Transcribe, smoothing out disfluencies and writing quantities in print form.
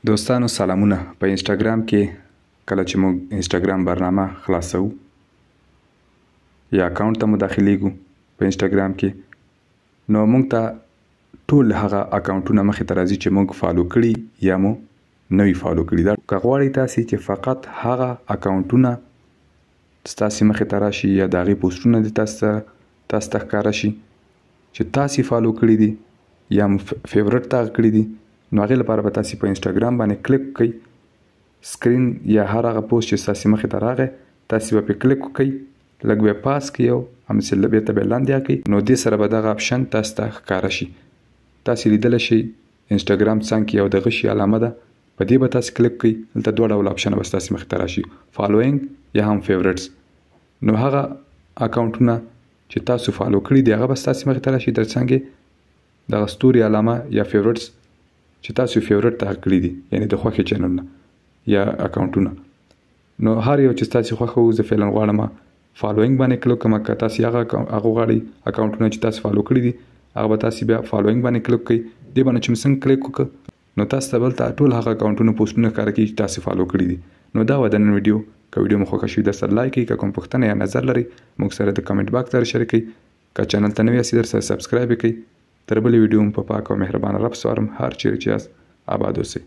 دوستانو سلامونه. په انسټاګرام کې کله چې موږ انسټاګرام برنامه خلاصو یا اکاونټ ته مو داخليږو په انسټاګرام کې، نو موږ ته ټول هغه اکاونټونه مخې ته راځي چې موږ فالو کړي یا مو نوی فالو کړي. دا که غواړئ تاسې چې فقط هغه اکاونټونه ستاسې مخې ته راشي یا د هغې پوسټونه دې تاسو ته ښکاره شي چې تاسې فالو کړي دي یا مو فیورټ تاغ کړي دي، نو هغې لپاره به تاسې په انسټاګرام باندې کلیک وکړئ. سکرین یا هر هغه پوسټ چې ستاسې مخې ته راغی تاسې به پرې کلیک وکړئ، لږ به پاس کړئ او همسې بېرته به یې لاندې کړئ، نو دې سره به دغه اپشن تاسو ته ښکاره شي. تاسې لیدلی شئ انسټاګرام څنګ کې یو د غشي علامه ده، په دې به تاسې کلیک کړئ. دلته دوه ډوله اپشنه به ستاسې مخې ته راشي، فالوینګ یا هم فیورټس. نو هغه اکاونټونه چې تاسو فالو کړي دي هغه به ستاسې مخې ته راشي، تر څنګ دغه ستوري علامه یا فیورټس چې تاسو فیورټ تاغ کړي دي، یعنی د خوښې چینلونه یا اکاونټونه. نو هر یو چې تاسو خوښه وو، زه فعلا غواړم فالوینګ باندې کلیک کوم. که تاسو هغه غواړئ اکاونټونه چې تاسو فالو کړي دي هغه به تاسو بیا فالوینګ باندې کلیک کړئ. دې باندې چې څنګه کلیک وکړه نو تاسو ته بلته ټول هغه اکاونټونه پوسټونه ښکاره کړي چې تاسو فالو کړي دي. نو دا و د نن ویډیو. که ویډیو مو خوښه شوي درسره لایک کړئ، که کوم پوښتنه یا نظر لرئ موږ سره د کمنټ باکس سره شریک کړئ. که چینل ته نوي یاست درسره سبسکرایب کړئ. تر بلې ویډیو مو په پاک او مهربانه رب سپارم. هر چیرې چې یاست آباد اوسئ.